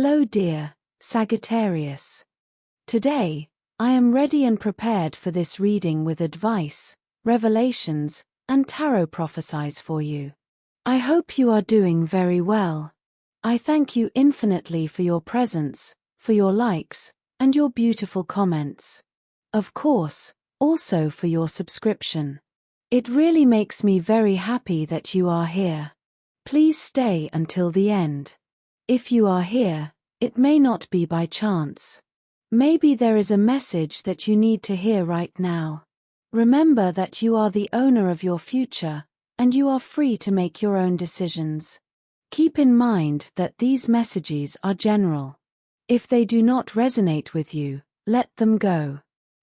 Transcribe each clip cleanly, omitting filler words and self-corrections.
Hello dear Sagittarius. Today, I am ready and prepared for this reading with advice, revelations, and tarot prophecies for you. I hope you are doing very well. I thank you infinitely for your presence, for your likes, and your beautiful comments. Of course, also for your subscription. It really makes me very happy that you are here. Please stay until the end. If you are here, it may not be by chance. Maybe there is a message that you need to hear right now. Remember that you are the owner of your future, and you are free to make your own decisions. Keep in mind that these messages are general. If they do not resonate with you, let them go.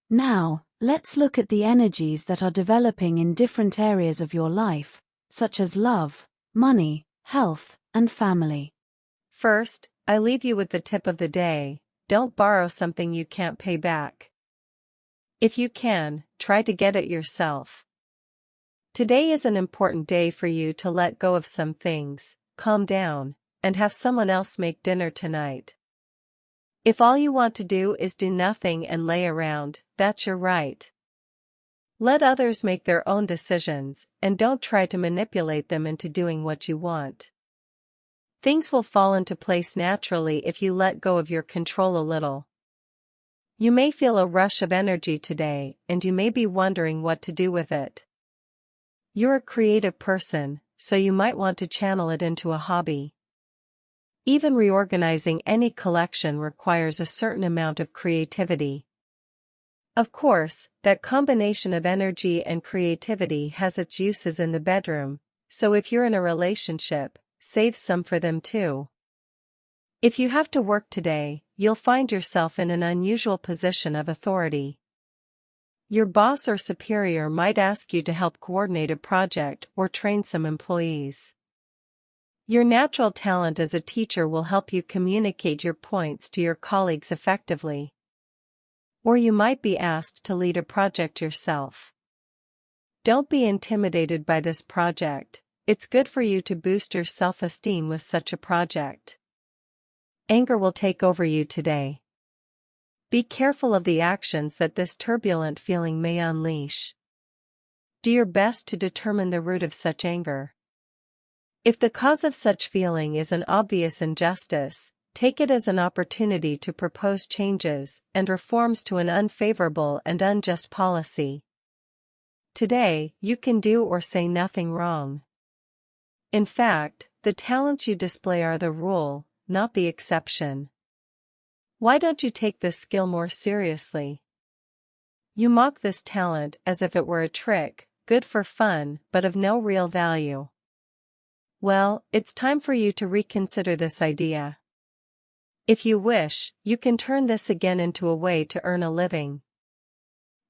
Now, let's look at the energies that are developing in different areas of your life, such as love, money, health, and family. First, I leave you with the tip of the day: don't borrow something you can't pay back. If you can, try to get it yourself. Today is an important day for you to let go of some things, calm down, and have someone else make dinner tonight. If all you want to do is do nothing and lay around, that's your right. Let others make their own decisions, and don't try to manipulate them into doing what you want. Things will fall into place naturally if you let go of your control a little. You may feel a rush of energy today, and you may be wondering what to do with it. You're a creative person, so you might want to channel it into a hobby. Even reorganizing any collection requires a certain amount of creativity. Of course, that combination of energy and creativity has its uses in the bedroom, so if you're in a relationship, save some for them too. If you have to work today, you'll find yourself in an unusual position of authority. Your boss or superior might ask you to help coordinate a project or train some employees. Your natural talent as a teacher will help you communicate your points to your colleagues effectively. Or you might be asked to lead a project yourself. Don't be intimidated by this project. It's good for you to boost your self-esteem with such a project. Anger will take over you today. Be careful of the actions that this turbulent feeling may unleash. Do your best to determine the root of such anger. If the cause of such feeling is an obvious injustice, take it as an opportunity to propose changes and reforms to an unfavorable and unjust policy. Today, you can do or say nothing wrong. In fact, the talents you display are the rule, not the exception. Why don't you take this skill more seriously? You mock this talent as if it were a trick, good for fun, but of no real value. Well, it's time for you to reconsider this idea. If you wish, you can turn this again into a way to earn a living.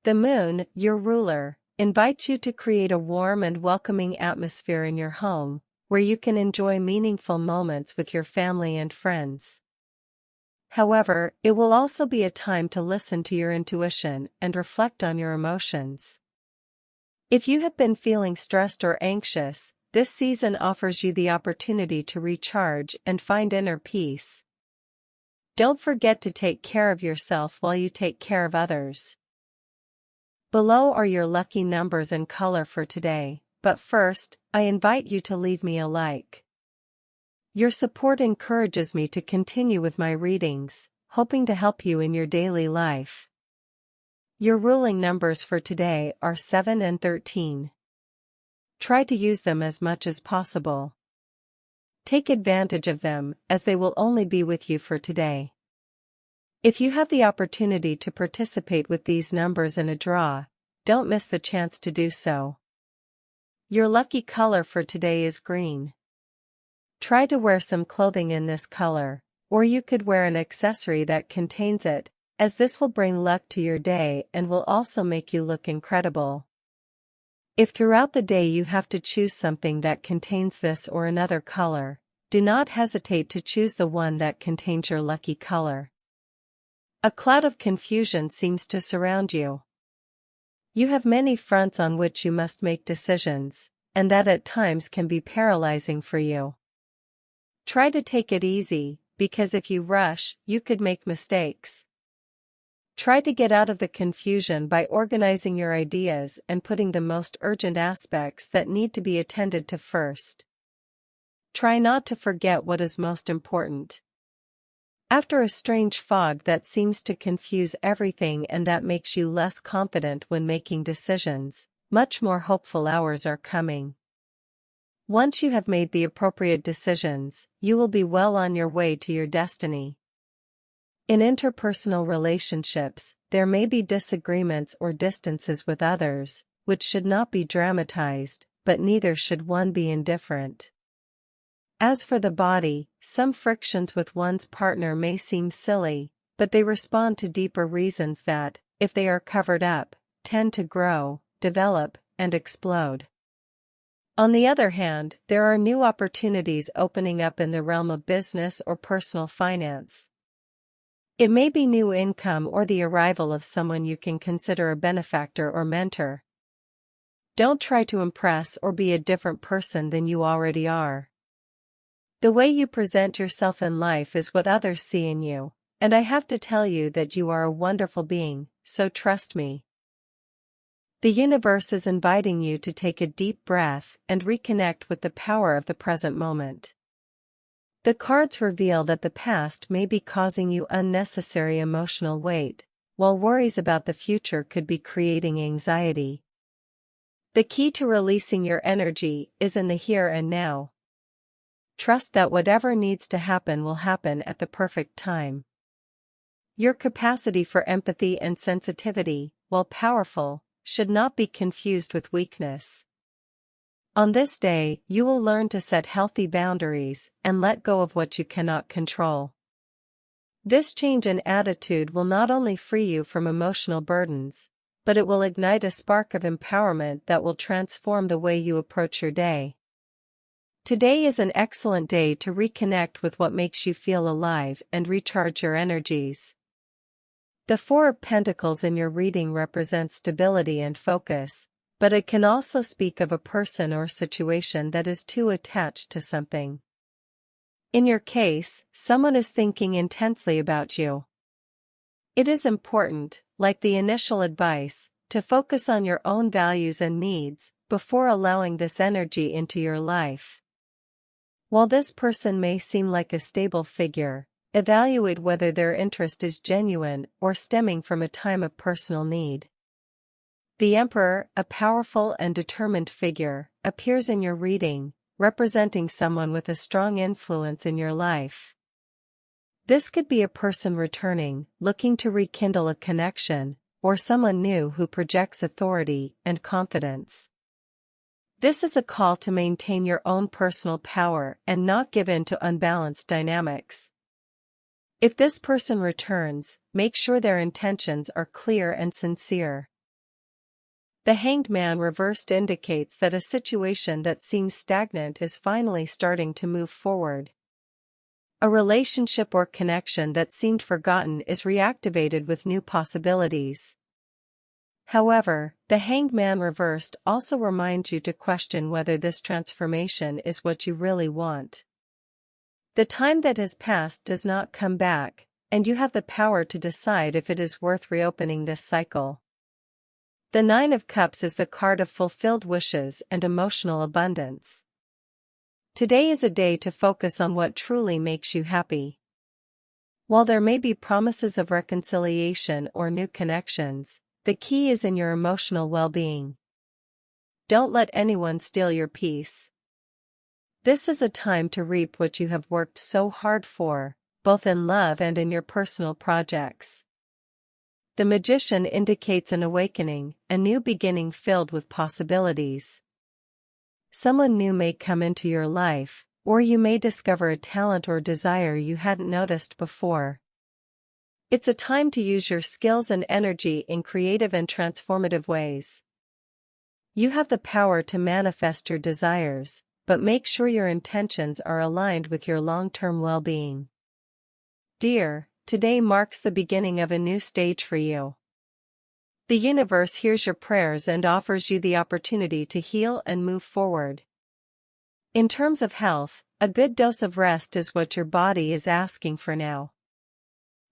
The moon, your ruler, invites you to create a warm and welcoming atmosphere in your home, where you can enjoy meaningful moments with your family and friends. However, it will also be a time to listen to your intuition and reflect on your emotions. If you have been feeling stressed or anxious, this season offers you the opportunity to recharge and find inner peace. Don't forget to take care of yourself while you take care of others. Below are your lucky numbers and color for today. But first, I invite you to leave me a like. Your support encourages me to continue with my readings, hoping to help you in your daily life. Your ruling numbers for today are 7 and 13. Try to use them as much as possible. Take advantage of them, as they will only be with you for today. If you have the opportunity to participate with these numbers in a draw, don't miss the chance to do so. Your lucky color for today is green. Try to wear some clothing in this color, or you could wear an accessory that contains it, as this will bring luck to your day and will also make you look incredible. If throughout the day you have to choose something that contains this or another color, do not hesitate to choose the one that contains your lucky color. A cloud of confusion seems to surround you. You have many fronts on which you must make decisions, and that at times can be paralyzing for you. Try to take it easy, because if you rush, you could make mistakes. Try to get out of the confusion by organizing your ideas and putting the most urgent aspects that need to be attended to first. Try not to forget what is most important. After a strange fog that seems to confuse everything and that makes you less confident when making decisions, much more hopeful hours are coming. Once you have made the appropriate decisions, you will be well on your way to your destiny. In interpersonal relationships, there may be disagreements or distances with others, which should not be dramatized, but neither should one be indifferent. As for the body, some frictions with one's partner may seem silly, but they respond to deeper reasons that, if they are covered up, tend to grow, develop, and explode. On the other hand, there are new opportunities opening up in the realm of business or personal finance. It may be new income or the arrival of someone you can consider a benefactor or mentor. Don't try to impress or be a different person than you already are. The way you present yourself in life is what others see in you, and I have to tell you that you are a wonderful being, so trust me. The universe is inviting you to take a deep breath and reconnect with the power of the present moment. The cards reveal that the past may be causing you unnecessary emotional weight, while worries about the future could be creating anxiety. The key to releasing your energy is in the here and now. Trust that whatever needs to happen will happen at the perfect time. Your capacity for empathy and sensitivity, while powerful, should not be confused with weakness. On this day, you will learn to set healthy boundaries and let go of what you cannot control. This change in attitude will not only free you from emotional burdens, but it will ignite a spark of empowerment that will transform the way you approach your day. Today is an excellent day to reconnect with what makes you feel alive and recharge your energies. The Four of Pentacles in your reading represents stability and focus, but it can also speak of a person or situation that is too attached to something. In your case, someone is thinking intensely about you. It is important, like the initial advice, to focus on your own values and needs before allowing this energy into your life. While this person may seem like a stable figure, evaluate whether their interest is genuine or stemming from a time of personal need. The Emperor, a powerful and determined figure, appears in your reading, representing someone with a strong influence in your life. This could be a person returning, looking to rekindle a connection, or someone new who projects authority and confidence. This is a call to maintain your own personal power and not give in to unbalanced dynamics. If this person returns, make sure their intentions are clear and sincere. The Hanged Man reversed indicates that a situation that seems stagnant is finally starting to move forward. A relationship or connection that seemed forgotten is reactivated with new possibilities. However, the Hanged Man reversed also reminds you to question whether this transformation is what you really want. The time that has passed does not come back, and you have the power to decide if it is worth reopening this cycle. The Nine of Cups is the card of fulfilled wishes and emotional abundance. Today is a day to focus on what truly makes you happy. While there may be promises of reconciliation or new connections, the key is in your emotional well-being. Don't let anyone steal your peace. This is a time to reap what you have worked so hard for, both in love and in your personal projects. The Magician indicates an awakening, a new beginning filled with possibilities. Someone new may come into your life, or you may discover a talent or desire you hadn't noticed before. It's a time to use your skills and energy in creative and transformative ways. You have the power to manifest your desires, but make sure your intentions are aligned with your long-term well-being. Dear, today marks the beginning of a new stage for you. The universe hears your prayers and offers you the opportunity to heal and move forward. In terms of health, a good dose of rest is what your body is asking for now.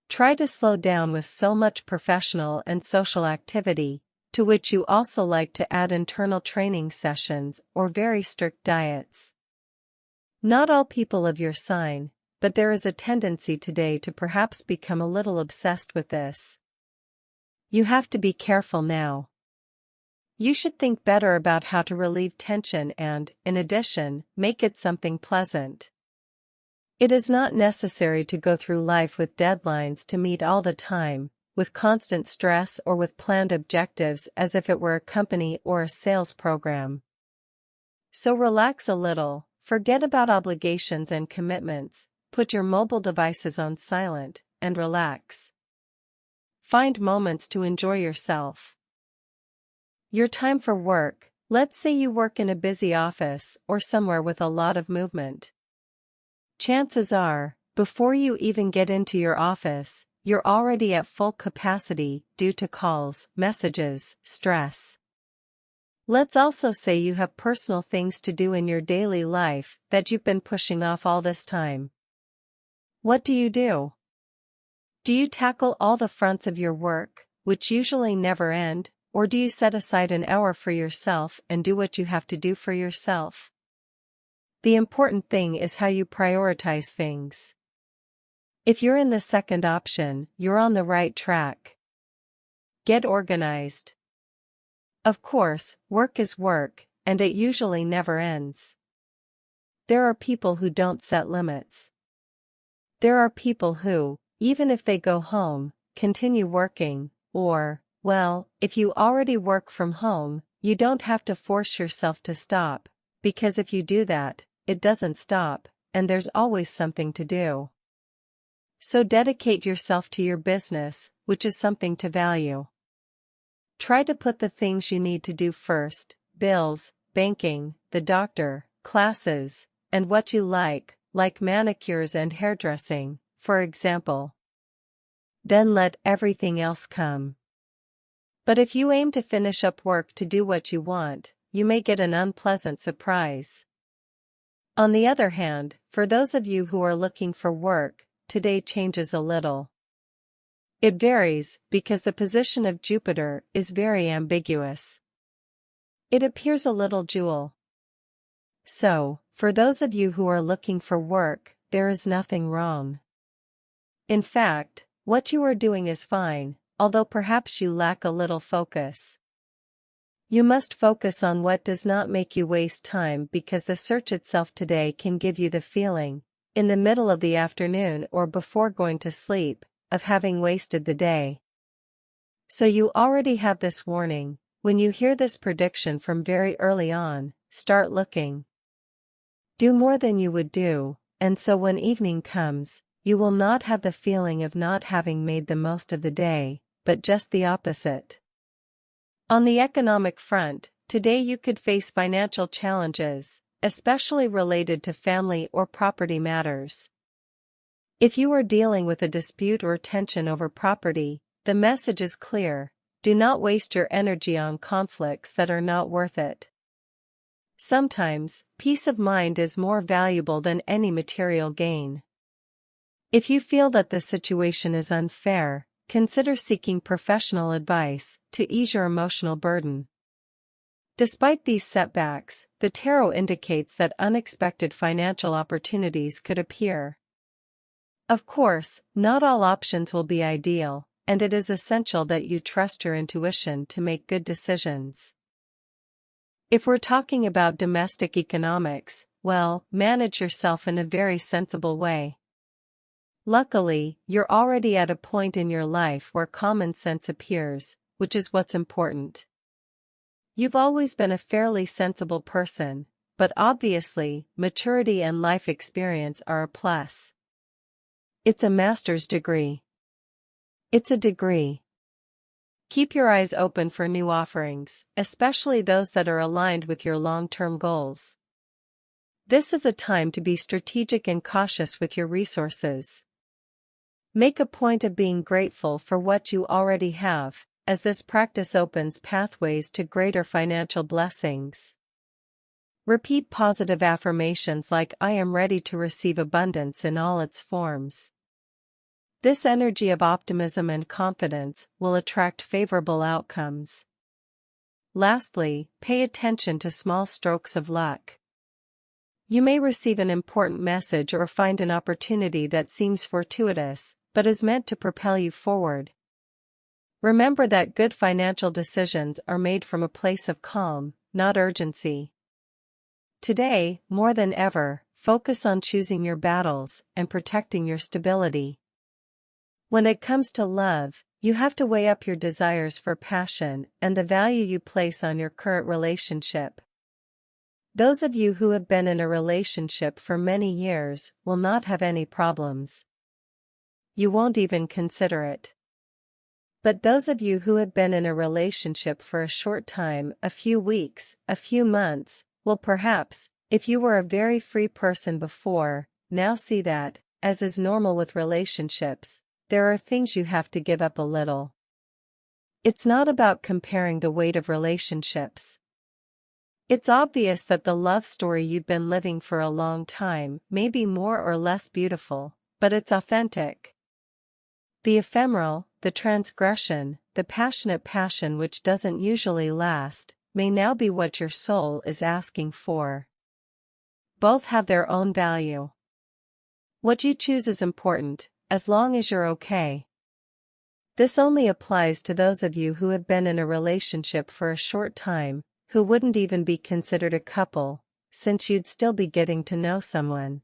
Try to slow down with so much professional and social activity, to which you also like to add internal training sessions or very strict diets. Not all people of your sign, but there is a tendency today to perhaps become a little obsessed with this. You have to be careful now. You should think better about how to relieve tension and, in addition, make it something pleasant. It is not necessary to go through life with deadlines to meet all the time, with constant stress or with planned objectives as if it were a company or a sales program. So relax a little, forget about obligations and commitments, put your mobile devices on silent, and relax. Find moments to enjoy yourself. Your time for work, let's say you work in a busy office or somewhere with a lot of movement. Chances are, before you even get into your office, you're already at full capacity due to calls, messages, stress. Let's also say you have personal things to do in your daily life that you've been pushing off all this time. What do? Do you tackle all the fronts of your work, which usually never end, or do you set aside an hour for yourself and do what you have to do for yourself? The important thing is how you prioritize things. If you're in the second option, you're on the right track. Get organized. Of course, work is work, and it usually never ends. There are people who don't set limits. There are people who, even if they go home, continue working, or, well, if you already work from home, you don't have to force yourself to stop, because if you do that, it doesn't stop, and there's always something to do. So dedicate yourself to your business, which is something to value. Try to put the things you need to do first: bills, banking, the doctor, classes, and what you like manicures and hairdressing, for example. Then let everything else come. But if you aim to finish up work to do what you want, you may get an unpleasant surprise. On the other hand, for those of you who are looking for work, today changes a little. It varies because the position of Jupiter is very ambiguous. It appears a little dual. So, for those of you who are looking for work, there is nothing wrong. In fact, what you are doing is fine, although perhaps you lack a little focus. You must focus on what does not make you waste time, because the search itself today can give you the feeling, in the middle of the afternoon or before going to sleep, of having wasted the day. So you already have this warning. When you hear this prediction from very early on, start looking. Do more than you would do, and so when evening comes, you will not have the feeling of not having made the most of the day, but just the opposite. On the economic front, today you could face financial challenges, especially related to family or property matters. If you are dealing with a dispute or tension over property, the message is clear: do not waste your energy on conflicts that are not worth it. Sometimes, peace of mind is more valuable than any material gain. If you feel that the situation is unfair, consider seeking professional advice to ease your emotional burden. Despite these setbacks, the tarot indicates that unexpected financial opportunities could appear. Of course, not all options will be ideal, and it is essential that you trust your intuition to make good decisions. If we're talking about domestic economics, well, manage yourself in a very sensible way. Luckily, you're already at a point in your life where common sense appears, which is what's important. You've always been a fairly sensible person, but obviously, maturity and life experience are a plus. It's a master's degree. It's a degree. Keep your eyes open for new offerings, especially those that are aligned with your long-term goals. This is a time to be strategic and cautious with your resources. Make a point of being grateful for what you already have, as this practice opens pathways to greater financial blessings. Repeat positive affirmations like "I am ready to receive abundance in all its forms." This energy of optimism and confidence will attract favorable outcomes. Lastly, pay attention to small strokes of luck. You may receive an important message or find an opportunity that seems fortuitous, but is meant to propel you forward. Remember that good financial decisions are made from a place of calm, not urgency. Today, more than ever, focus on choosing your battles and protecting your stability. When it comes to love, you have to weigh up your desires for passion and the value you place on your current relationship. Those of you who have been in a relationship for many years will not have any problems. You won't even consider it. But those of you who have been in a relationship for a short time, a few weeks, a few months, will perhaps, if you were a very free person before, now see that, as is normal with relationships, there are things you have to give up a little. It's not about comparing the weight of relationships. It's obvious that the love story you've been living for a long time may be more or less beautiful, but it's authentic. The ephemeral, the transgression, the passionate passion which doesn't usually last, may now be what your soul is asking for. Both have their own value. What you choose is important, as long as you're okay. This only applies to those of you who have been in a relationship for a short time, who wouldn't even be considered a couple, since you'd still be getting to know someone.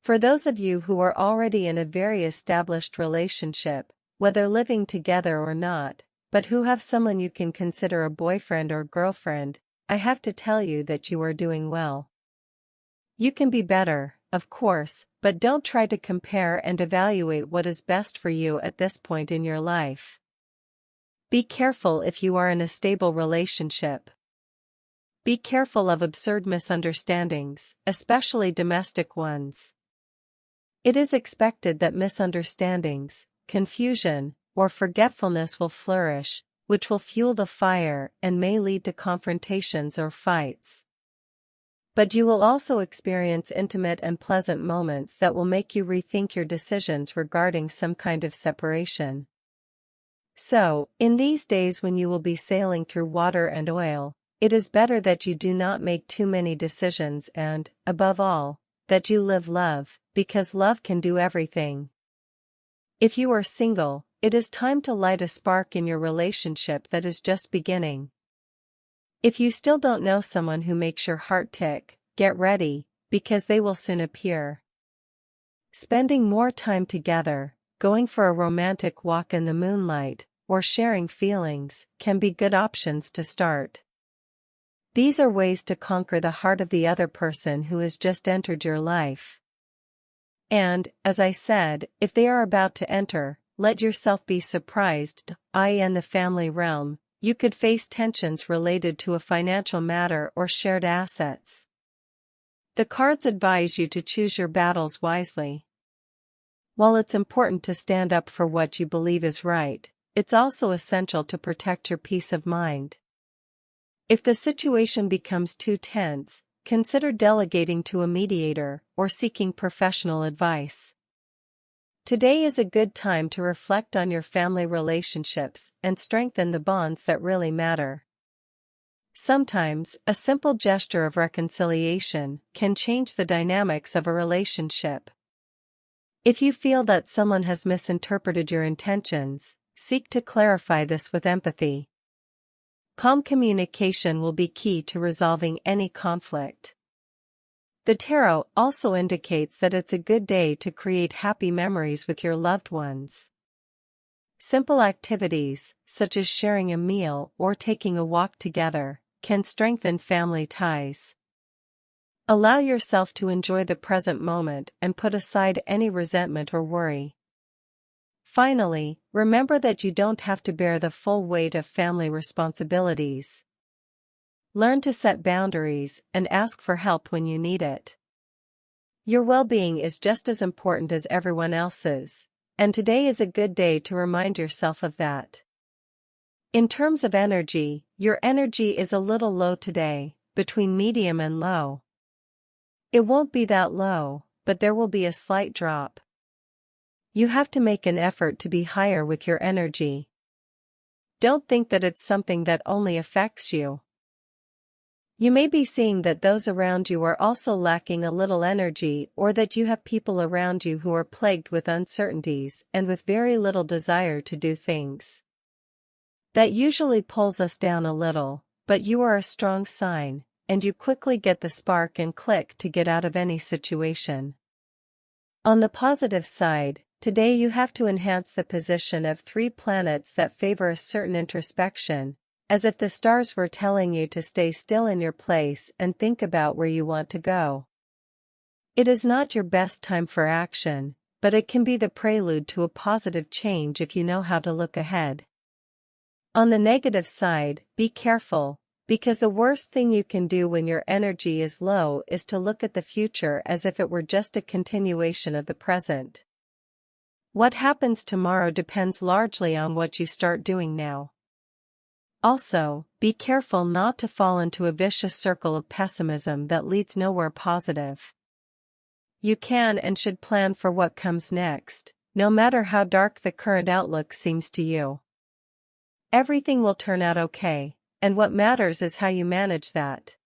For those of you who are already in a very established relationship, whether living together or not, but who have someone you can consider a boyfriend or girlfriend, I have to tell you that you are doing well. You can be better, of course, but don't try to compare and evaluate what is best for you at this point in your life. Be careful if you are in a stable relationship. Be careful of absurd misunderstandings, especially domestic ones. It is expected that misunderstandings, confusion, or forgetfulness will flourish, which will fuel the fire and may lead to confrontations or fights. But you will also experience intimate and pleasant moments that will make you rethink your decisions regarding some kind of separation. So, in these days when you will be sailing through water and oil, it is better that you do not make too many decisions and, above all, that you live love, because love can do everything. If you are single, it is time to light a spark in your relationship that is just beginning. If you still don't know someone who makes your heart tick, get ready, because they will soon appear. Spending more time together, going for a romantic walk in the moonlight, or sharing feelings, can be good options to start. These are ways to conquer the heart of the other person who has just entered your life. And, as I said, if they are about to enter, let yourself be surprised. In the family realm, you could face tensions related to a financial matter or shared assets. The cards advise you to choose your battles wisely. While it's important to stand up for what you believe is right, it's also essential to protect your peace of mind. If the situation becomes too tense, consider delegating to a mediator or seeking professional advice. Today is a good time to reflect on your family relationships and strengthen the bonds that really matter. Sometimes, a simple gesture of reconciliation can change the dynamics of a relationship. If you feel that someone has misinterpreted your intentions, seek to clarify this with empathy. Calm communication will be key to resolving any conflict. The tarot also indicates that it's a good day to create happy memories with your loved ones. Simple activities, such as sharing a meal or taking a walk together, can strengthen family ties. Allow yourself to enjoy the present moment and put aside any resentment or worry. Finally, remember that you don't have to bear the full weight of family responsibilities. Learn to set boundaries and ask for help when you need it. Your well-being is just as important as everyone else's, and today is a good day to remind yourself of that. In terms of energy, your energy is a little low today, between medium and low. It won't be that low, but there will be a slight drop. You have to make an effort to be higher with your energy. Don't think that it's something that only affects you. You may be seeing that those around you are also lacking a little energy, or that you have people around you who are plagued with uncertainties and with very little desire to do things. That usually pulls us down a little, but you are a strong sign, and you quickly get the spark and click to get out of any situation. On the positive side, today you have to enhance the position of 3 planets that favor a certain introspection, as if the stars were telling you to stay still in your place and think about where you want to go. It is not your best time for action, but it can be the prelude to a positive change if you know how to look ahead. On the negative side, be careful, because the worst thing you can do when your energy is low is to look at the future as if it were just a continuation of the present. What happens tomorrow depends largely on what you start doing now. Also, be careful not to fall into a vicious circle of pessimism that leads nowhere positive. You can and should plan for what comes next, no matter how dark the current outlook seems to you. Everything will turn out okay, and what matters is how you manage that.